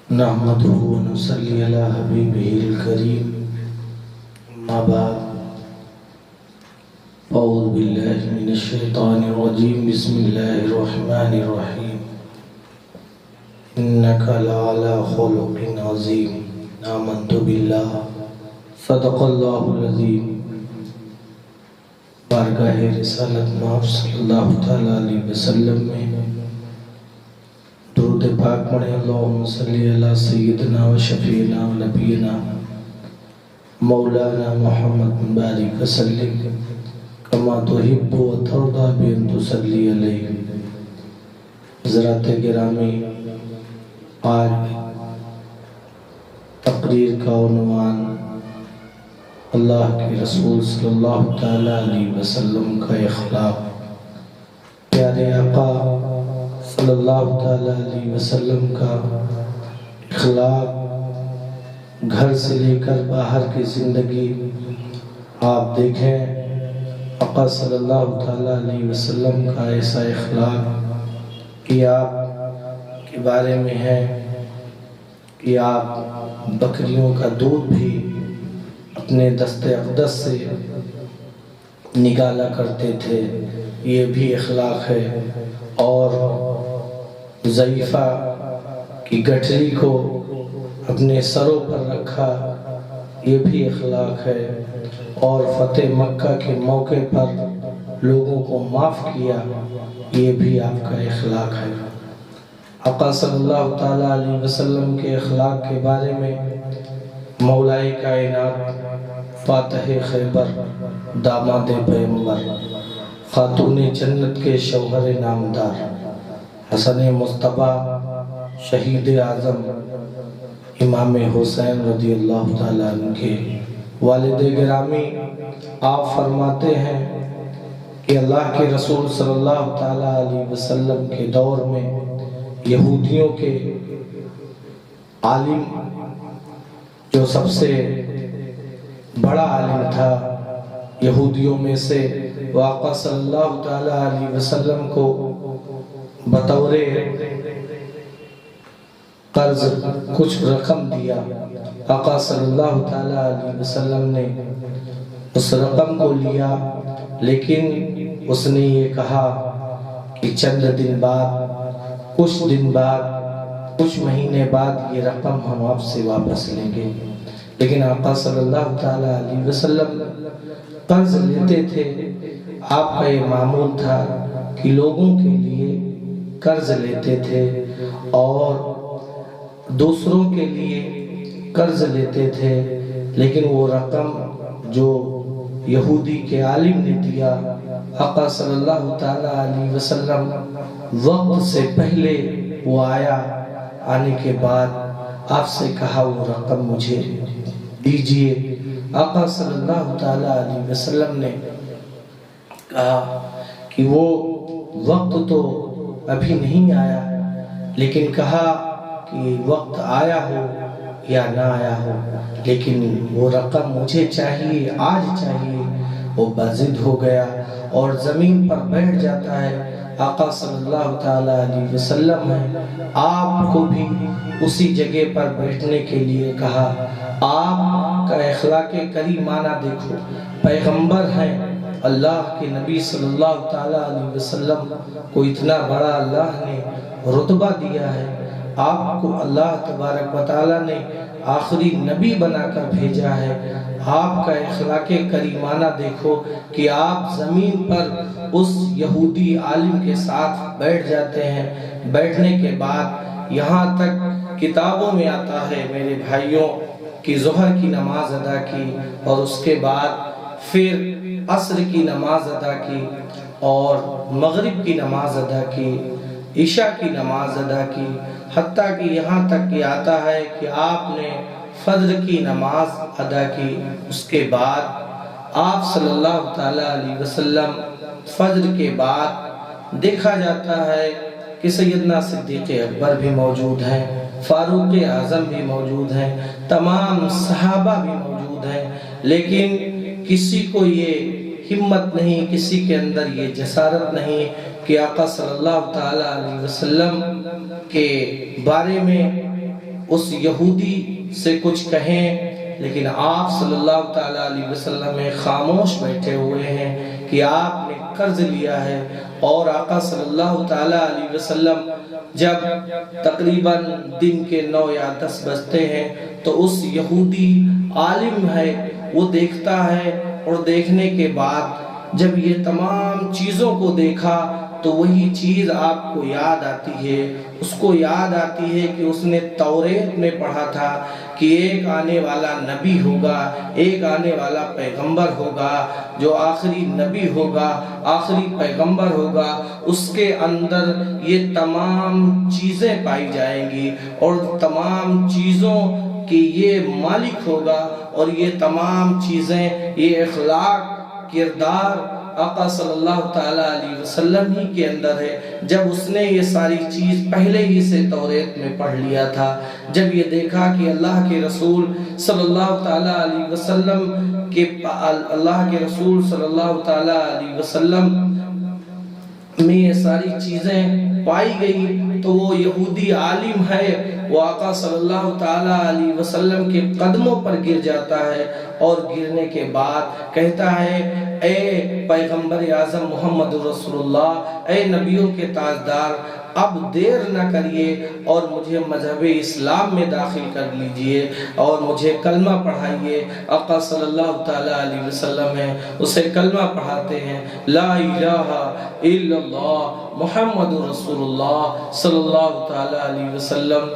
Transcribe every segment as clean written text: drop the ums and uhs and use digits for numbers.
نحمده ونصلي على حبيبه الكريم أما بعد أعوذ بالله من الشيطان الرجيم بسم الله الرحمن الرحيم إنك لعلى خلق عظيم آمنت بالله صدق الله العظيم بارگاہ رسالت مآب صلی اللہ تعالیٰ علیہ وسلم میں درود پاک پڑھیں اللہم صلی علی سیدنا و شفیعنا و نبینا مولانا محمد بارک وسلم کما تحب و ترضى بأن تصلی علیہ. حضرات گرامی، آج تقریر کا عنوان اللہ کے رسول صلی اللہ تعالیٰ علیہ وسلم کا اخلاق. پیارے آقا صلی اللہ تعالیٰ علیہ وسلم کا اخلاق، گھر سے لے کر باہر کی زندگی آپ دیکھیں. آقا صلی اللہ تعالیٰ علیہ وسلم کا ایسا اخلاق کہ آپ کے بارے میں ہے کہ آپ بکریوں کا دودھ بھی اپنے دست اقدس سے نکالا کرتے تھے. یہ بھی اخلاق ہے. اور ضعیفہ کی گٹھلی کو اپنے سروں پر رکھا، یہ بھی اخلاق ہے. اور فتح مکہ کے موقع پر لوگوں کو معاف کیا، یہ بھی آپ کا اخلاق ہے. آقا صلی اللہ تعالیٰ علیہ وسلم کے اخلاق کے بارے میں مولائے کائنات، فاتح خیبر، داماد پیغمبر، خاتون جنت کے شوہر نامدار، حسن مصطفیٰ، شہید اعظم امام حسین رضی اللہ تعالیٰ عنہ کے والد گرامی، آپ فرماتے ہیں کہ اللہ کے رسول صلی اللہ تعالیٰ علیہ وسلم کے دور میں یہودیوں کے عالم، جو سب سے بڑا عالم تھا یہودیوں میں سے، آقا صلی اللہ تعالیٰ علیہ وسلم کو بطور قرض کچھ رقم دیا. آقا صلی اللہ تعالیٰ علیہ وسلم نے اس رقم کو لیا، لیکن اس نے یہ کہا کہ چند دن بعد، کچھ دن بعد، کچھ مہینے بعد یہ رقم ہم آپ سے واپس لیں گے. لیکن آقا صلی اللہ تعالیٰ علیہ وسلم قرض لیتے تھے. آپ کا یہ معمول تھا کہ لوگوں کے لیے قرض لیتے تھے اور دوسروں کے لیے قرض لیتے تھے. لیکن وہ رقم جو یہودی کے عالم نے دیا، آقا صلی اللہ تعالیٰ علیہ وسلم وقت سے پہلے وہ آیا، آنے کے بعد آپ سے کہا وہ رقم مجھے دیجئے. آقا صلی اللہ تعالیٰ علیہ وسلم نے کہا کہ وہ وقت تو ابھی نہیں آیا، لیکن کہا کہ وقت آیا ہو یا نہ آیا ہو، لیکن وہ رقم مجھے چاہیے، آج چاہیے. وہ بازد ہو گیا اور زمین پر بیٹھ جاتا ہے. آقا صلی اللہ تعالیٰ علیہ وسلم نے آپ کو بھی اسی جگہ پر بیٹھنے کے لیے کہا. آپ کا اخلاق کریمانہ دیکھو. پیغمبر ہیں، اللہ کے نبی صلی اللہ تعالیٰ علیہ وسلم کو اتنا بڑا اللہ نے رتبہ دیا ہے. آپ کو اللہ تبارک و تعالیٰ نے آخری نبی بنا کر بھیجا ہے. آپ کا اخلاق کریمانہ دیکھو کہ آپ زمین پر اس یہودی عالم کے ساتھ بیٹھ جاتے ہیں. بیٹھنے کے بعد یہاں تک کتابوں میں آتا ہے میرے بھائیوں کہ ظہر کی نماز ادا کی اور اس کے بعد پھر عصر کی نماز ادا کی اور مغرب کی نماز ادا کی، عشاء کی نماز ادا کی، حتیٰ کہ یہاں تک کہ آتا ہے کہ آپ نے فجر کی نماز ادا کی. اس کے بعد آپ صلی اللہ تعالیٰ علیہ وسلم فجر کے بعد دیکھا جاتا ہے کہ سیدنا صدیق اکبر بھی موجود ہیں، فاروق اعظم بھی موجود ہیں، تمام صحابہ بھی موجود ہیں. لیکن کسی کو یہ ہمت نہیں، کسی کے اندر یہ جسارت نہیں کہ آقا صلی اللہ تعالیٰ علیہ وسلم کے بارے میں اس یہودی سے کچھ کہیں، لیکن آپ صلی اللہ تعالیٰ علیہ وسلم میں خاموش بیٹھے ہوئے ہیں کہ آپ نے قرض لیا ہے۔ اور آقا صلی اللہ تعالیٰ علیہ وسلم جب تقریباً دن کے 9 یا 10 بجتے ہیں تو اس یہودی عالم ہے وہ دیکھتا ہے، اور دیکھنے کے بعد جب یہ تمام چیزوں کو دیکھا تو وہی چیز آپ کو یاد آتی ہے، اس کو یاد آتی ہے کہ اس نے توریت میں پڑھا تھا کہ ایک آنے والا نبی ہوگا، ایک آنے والا پیغمبر ہوگا جو آخری نبی ہوگا، آخری پیغمبر ہوگا، اس کے اندر یہ تمام چیزیں پائی جائیں گی اور تمام چیزوں کی یہ مالک ہوگا، اور یہ تمام چیزیں، یہ اخلاق، کردار آقا صلی اللہ تعالیٰ علیہ وسلم ہی کے اندر ہے۔ جب اس نے یہ ساری چیز پہلے ہی سے توریت میں پڑھ لیا تھا، جب یہ دیکھا کہ اللہ کے رسول صلی اللہ تعالیٰ علیہ وسلم میں یہ ساری چیزیں پائی گئی، تو وہ یہودی عالم ہے وہ آقا صلی اللہ تعالیٰ علیہ وسلم کے قدموں پر گر جاتا ہے، اور گرنے کے بعد کہتا ہے اے پیغمبر اعظم محمد رسول اللہ، اے نبیوں کے تاجدار، اب دیر نہ کریے اور مجھے مذہب اسلام میں داخل کر لیجئے اور مجھے کلمہ پڑھائیے۔ آقا صلی اللہ تعالیٰ علیہ وسلم ہے اسے کلمہ پڑھاتے ہیں، لا الہ الا اللہ محمد رسول اللہ صلی اللہ تعالیٰ علیہ وسلم۔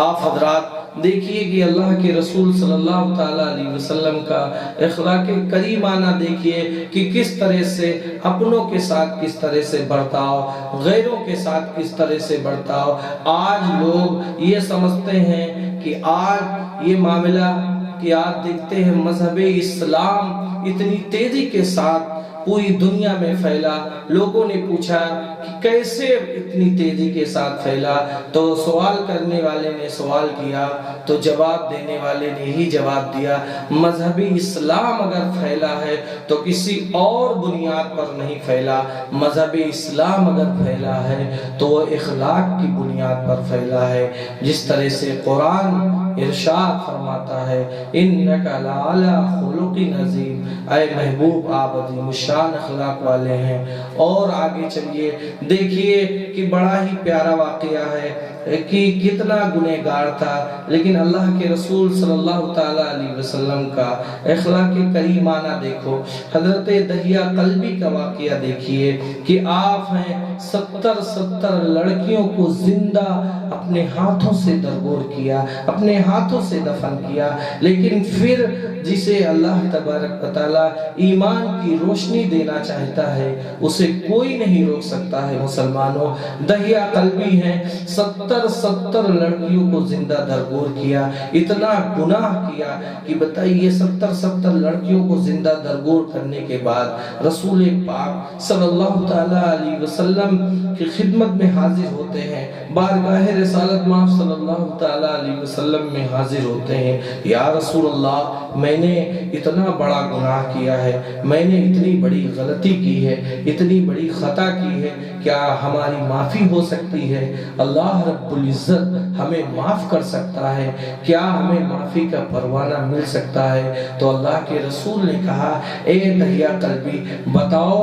آپ حضرات دیکھیے کہ اللہ کے رسول صلی اللہ تعالیٰ علیہ وسلم کا اخلاق کریمانہ دیکھیے کہ کس طرح سے اپنوں کے ساتھ کس طرح سے برتاؤ، غیروں کے ساتھ کس طرح سے برتاؤ۔ آج لوگ یہ سمجھتے ہیں کہ آج یہ معاملہ کہ آج دیکھتے ہیں مذہب اسلام اتنی تیزی کے ساتھ پوری دنیا میں پھیلا۔ لوگوں نے پوچھا کہ کیسے اتنی تیزی کے ساتھ پھیلا، تو سوال کرنے والے نے سوال کیا تو جواب دینے والے نے ہی جواب دیا، مذہب اسلام اگر پھیلا ہے تو کسی اور بنیاد پر نہیں پھیلا، مذہب اسلام اگر پھیلا ہے تو وہ اخلاق کی بنیاد پر پھیلا ہے۔ جس طرح سے قرآن ارشاد فرماتا ہے انک لعلی خلق عظیم، اے محبوب آپ عظیم الشان اخلاق والے ہیں۔ اور آگے چلیے دیکھیے کہ بڑا ہی پیارا واقعہ ہے کہ کتنا گنہگار تھا، لیکن اللہ کے رسول صلی اللہ تعالیٰ علیہ وسلم کا اخلاق کریمانہ دیکھو۔ حضرت دہیہ قلبی کا واقعہ دیکھیے کہ آپ ہیں 70 لڑکیوں کو زندہ اپنے ہاتھوں سے درگور کیا، اپنے ہاتھوں سے دفن کیا، لیکن پھر جسے اللہ تبارک و تعالیٰ ایمان کی روشنی دینا چاہتا ہے اسے کوئی نہیں روک سکتا ہے۔ مسلمانوں، دہیہ قلبی ہیں 70 لڑکیوں کو زندہ درگور کیا، اتنا گناہ کیا کہ بتائیے 70 لڑکیوں کو زندہ درگور کرنے کے بعد رسول پاک صلی اللہ تعالیٰ علیہ وسلم کی خدمت میں حاضر ہوتے ہیں، بارگاہ رسالت مآب صلی اللہ تعالیٰ علیہ وسلم میں حاضر ہوتے ہیں۔ یا رسول اللہ، میں نے اتنا بڑا گناہ کیا ہے، میں نے اتنی بڑی غلطی کی ہے، اتنی بڑی خطا کی ہے، کیا ہماری معافی ہو سکتی ہے؟ اللہ رب العزت ہمیں معاف کر سکتا ہے، کیا ہمیں معافی کا پروانہ مل سکتا ہے؟ تو اللہ کے رسول نے کہا اے دہیہ قلبی بتاؤ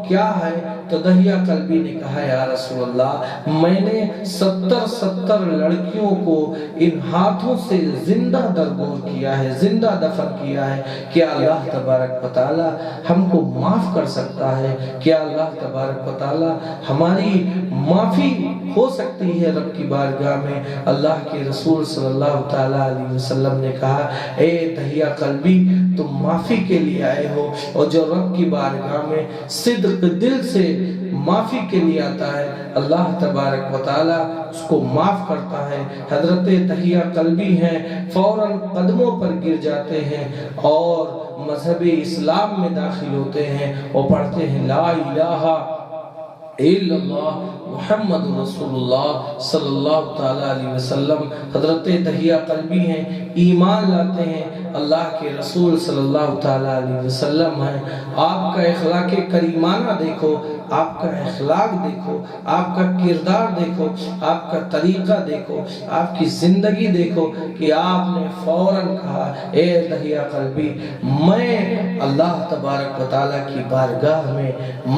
کیا ہے؟ تو دہیہ قلبی نے کہا یا رسول اللہ، میں نے 70 لڑکیوں کو ان ہاتھوں سے زندہ درگور کیا ہے، زندہ دفن کیا ہے، کیا اللہ تبارک و تعالی ہم کو معاف کر سکتا ہے؟ کیا اللہ تبارک و تعالی ہماری معافی ہو سکتی ہے رب کی بارگاہ میں؟ اللہ کے رسول صلی اللہ تعالیٰ علیہ وسلم نے کہا اے دہیہ قلبی، تم معافی کے لیے آئے ہو، اور جو رب کی بارگاہ میں صدق دل سے معافی کے لیے آتا ہے اللہ تبارک و تعالی اس کو معاف کرتا ہے۔ حضرت دہیہ قلبی ہیں فوراً قدموں پر گر جاتے ہیں اور مذہب اسلام میں داخل ہوتے ہیں اور پڑھتے ہیں لا الہ الا اللہ محمد رسول اللہ صلی اللہ تعالیٰ علیہ وسلم۔ حضرت دہیہ قلبی ہیں، ایمان لاتے ہیں، اللہ کے رسول صلی اللہ تعالیٰ علیہ وسلم ہیں۔ آپ کا اخلاق کریمانہ دیکھو، آپ کا اخلاق دیکھو، آپ کا کردار دیکھو، آپ کا طریقہ دیکھو، آپ کی زندگی دیکھو کہ آپ نے فوراً کہا اے دہیا قلبی میں اللہ تبارک و تعالیٰ کی بارگاہ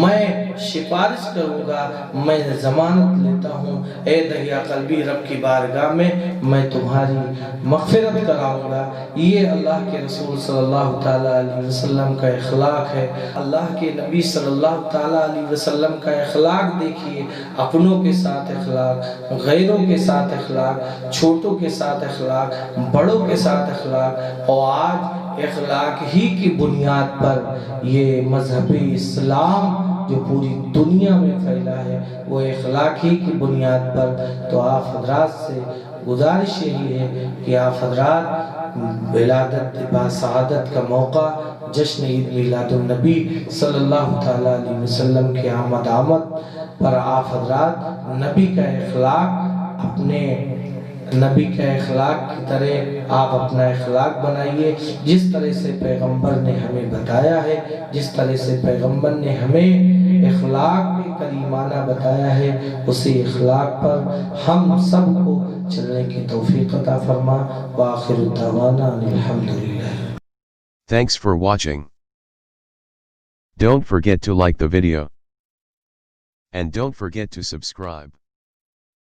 میں سفارش کروں گا، میں ضمانت لیتا ہوں اے دہیا قلبی رب کی بارگاہ میں تمہاری مغفرت کراؤں گا۔ یہ اللہ کے رسول صلی اللہ تعالیٰ علیہ وسلم کا اخلاق ہے۔ اللہ کے نبی صلی اللہ تعالیٰ علیہ وسلم کا اخلاق دیکھیے، اپنوں کے ساتھ اخلاق، غیروں کے ساتھ اخلاق، چھوٹوں کے ساتھ اخلاق، بڑوں کے ساتھ اخلاق، اور آج اخلاق ہی کی بنیاد پر یہ مذہب اسلام جو پوری دنیا میں پھیلا ہے وہ اخلاق ہی کی بنیاد پر۔ تو آپ حضرات سے گزارش یہی ہے کہ آپ حضرات ولادت باسعادت کا موقع جشن عید میلاد النبی صلی اللہ تعالیٰ علیہ وسلم کی آمد پر آپ حضرات نبی کا اخلاق اپنے نبی کا اخلاق کی طرح آپ اپنا اخلاق بنائیے، جس طرح سے پیغمبر نے ہمیں بتایا ہے، جس طرح سے پیغمبر نے ہمیں اخلاق کریمانہ بتایا ہے، اسی اخلاق پر ہم سب کو چلنے کی توفیق عطا فرما۔ وآخر دعوانا الحمدللہ۔ Thanks for watching. Don't forget to like the video. And don't forget to subscribe.